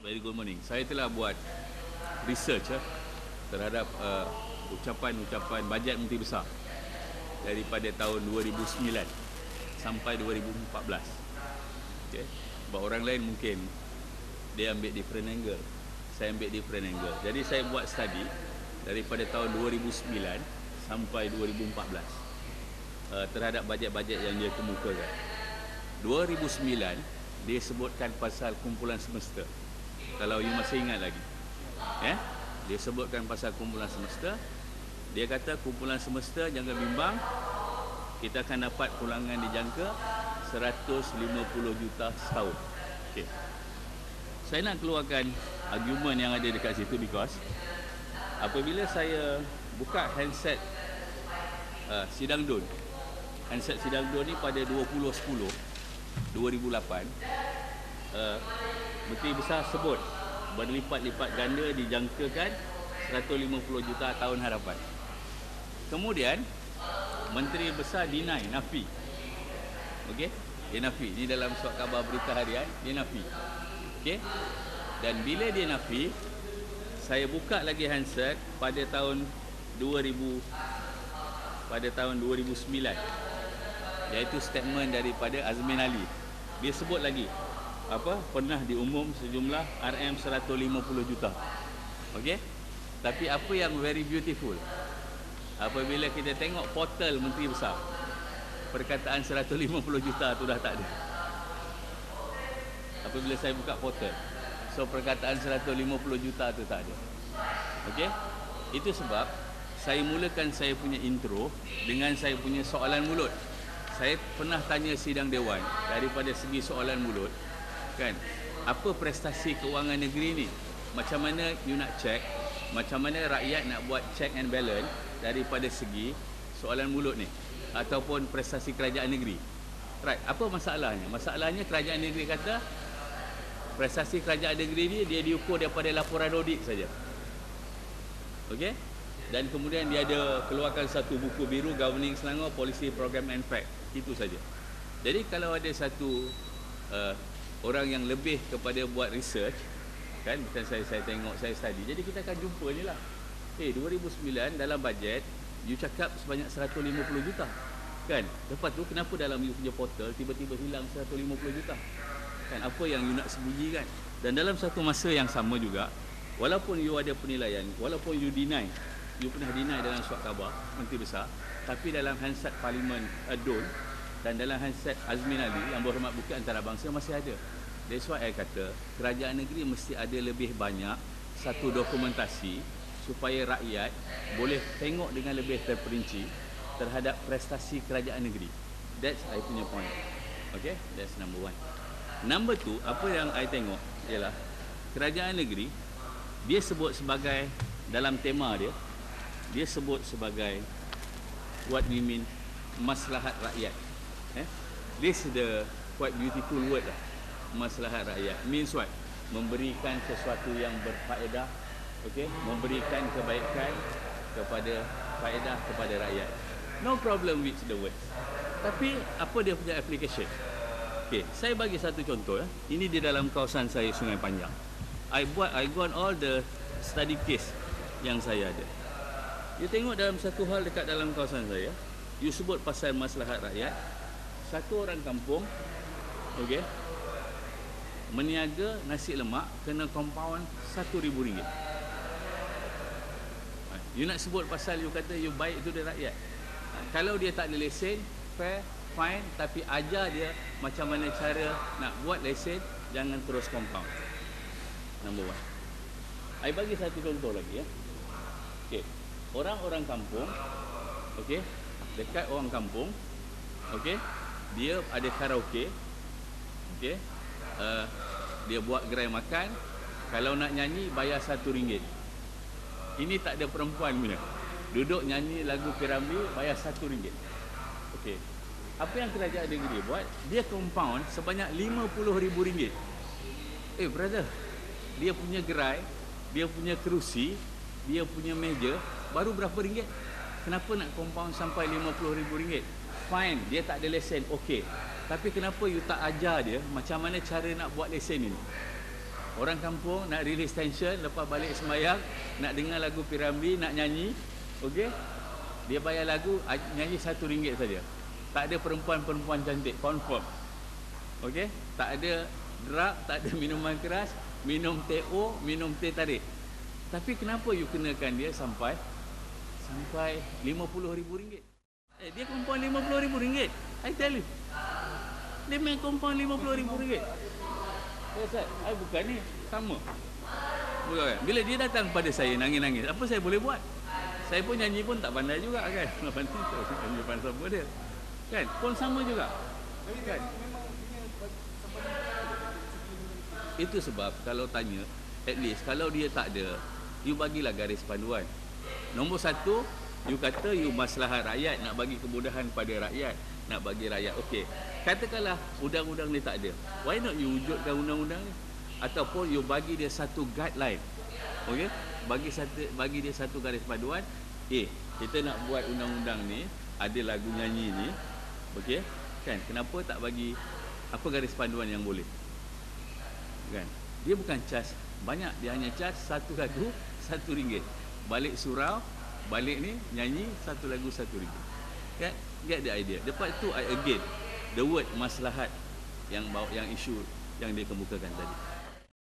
Very good morning. Saya telah buat research terhadap ucapan-ucapan bajet Menteri Besar daripada tahun 2009 sampai 2014. Okay. Sebab orang lain mungkin dia ambil different angle, saya ambil different angle. Jadi saya buat study daripada tahun 2009 sampai 2014 terhadap bajet-bajet yang dia kemukakan. 2009 dia sebutkan pasal kumpulan semesta. Kalau you masih ingat lagi, dia sebutkan pasal kumpulan semesta. Dia kata kumpulan semesta, jangan bimbang, kita akan dapat pulangan dijangka 150 juta setahun. Okay. Saya nak keluarkan argument yang ada dekat situ because apabila saya buka handset Sidang DUN, handset Sidang DUN ni pada 20/10/2008, Menteri Besar sebut berlipat-lipat ganda dijangkakan 150 juta tahun harapan. Kemudian Menteri Besar deny, nafi. Okey, dia nafi. Ini dalam surat khabar berita harian, dia nafi. Okey. Dan bila dia nafi, saya buka lagi handset pada tahun 2009, iaitu statement daripada Azmin Ali. Dia sebut lagi pernah diumum sejumlah RM150 juta. Okey. Tapi apa yang very beautiful, apabila kita tengok portal Menteri Besar, perkataan 150 juta tu dah tak ada. Apabila saya buka portal, so perkataan 150 juta tu tak ada. Okey. Itu sebab saya mulakan saya punya intro dengan saya punya soalan mulut. Saya pernah tanya sidang dewan daripada segi soalan mulut, kan, apa prestasi kewangan negeri ni? Macam mana you nak check? Macam mana rakyat nak buat check and balance daripada segi soalan mulut ni? Ataupun prestasi kerajaan negeri. Right, apa masalahnya? Masalahnya kerajaan negeri kata prestasi kerajaan negeri ni dia diukur daripada laporan audit saja. Okey? Dan kemudian dia ada keluarkan satu buku biru Governing Selangor Policy Program and Fact. Itu saja. Jadi kalau ada satu orang yang lebih kepada buat research, kan, bukan saya tengok, saya study, jadi kita akan jumpa ni lah. 2009 dalam bajet you cakap sebanyak 150 juta, kan. Lepas tu kenapa dalam you punya portal tiba-tiba hilang 150 juta, kan? Apa yang you nak sembunyikan? Dan dalam satu masa yang sama juga, walaupun you ada penilaian, walaupun you deny, you pernah deny dalam surat khabar Menteri Besar, tapi dalam handset Parlimen DUN dan dalam handset Azmin Ali yang berhormat Bukit Antarabangsa masih ada. That's why saya kata kerajaan negeri mesti ada lebih banyak satu dokumentasi supaya rakyat boleh tengok dengan lebih terperinci terhadap prestasi kerajaan negeri. That's I punya point. Okay, that's number one. Number two, apa yang I tengok ialah kerajaan negeri, dia sebut sebagai, dalam tema dia, dia sebut sebagai what we mean maslahat rakyat. This is the quite beautiful word lah. Maslahat rakyat means what? Memberikan sesuatu yang berfaedah, okay? Memberikan kebaikan kepada faedah kepada rakyat. No problem with the word. Tapi apa dia punya application? Okay, saya bagi satu contoh. Ini di dalam kawasan saya Sungai Panjang. I got all the study case yang saya ada. You tengok dalam satu hal dekat dalam kawasan saya, you sebut pasal maslahat rakyat. Satu orang kampung, okey, meniaga nasi lemak kena compound RM1,000. You nak sebut pasal you kata you baik tu dia rakyat. Kalau dia tak ada lesen, fair, fine, tapi ajar dia macam mana cara nak buat lesen, jangan terus compound. Number one. I bagi satu contoh lagi, ya. Okey. Orang-orang kampung, okey, dekat orang kampung, okey, dia ada karaoke, okey, dia buat gerai makan, kalau nak nyanyi bayar RM1. Ini tak ada perempuan punya, duduk nyanyi lagu Piramli bayar RM1. Okey, apa yang kerajaan negeri buat? Dia compound sebanyak RM50,000. Brother, dia punya gerai, dia punya kerusi, dia punya meja baru berapa ringgit? Kenapa nak compound sampai RM50,000? Fine, dia tak ada lesen, okey. Tapi kenapa you tak ajar dia macam mana cara nak buat lesen ini? Orang kampung nak release tension, lepas balik sembahyang, nak dengar lagu Piramli, nak nyanyi, okey? Dia bayar lagu, nyanyi RM1 saja. Tak ada perempuan-perempuan cantik, confirm. Okey? Tak ada drug, tak ada minuman keras, minum TO, minum teh tarik. Tapi kenapa you kenakan dia sampai RM50,000? Dia compound RM50,000. I tell you. Dia main compound RM50,000. Ustaz, I bukan ni, sama. Bukan. Bila dia datang pada saya nangis-nangis, apa saya boleh buat? Saya pun nyanyi pun tak pandai juga kan. Nyanyi pandai sama dia. Kan? Pun sama juga. Kan? Itu sebab kalau tanya, at least kalau dia tak ada, you bagilah garis panduan. Nombor satu, you kata you maslahat rakyat, nak bagi kemudahan pada rakyat, nak bagi rakyat. Okey. Katakanlah undang-undang ni tak ada. Why not you wujudkan undang-undang ni? Ataupun you bagi dia satu guideline. Okey? Bagi dia satu garis panduan. Kita nak buat undang-undang ni, ada lagu nyanyi ni. Okey? Kan? Kenapa tak bagi apa garis panduan yang boleh? Kan? Dia bukan charge banyak, dia hanya charge satu lagu RM1. Balik surau, balik ni nyanyi satu lagu RM1. Kan? Get the idea. Lepas tu again the word maslahat yang isu yang dia kemukakan tadi.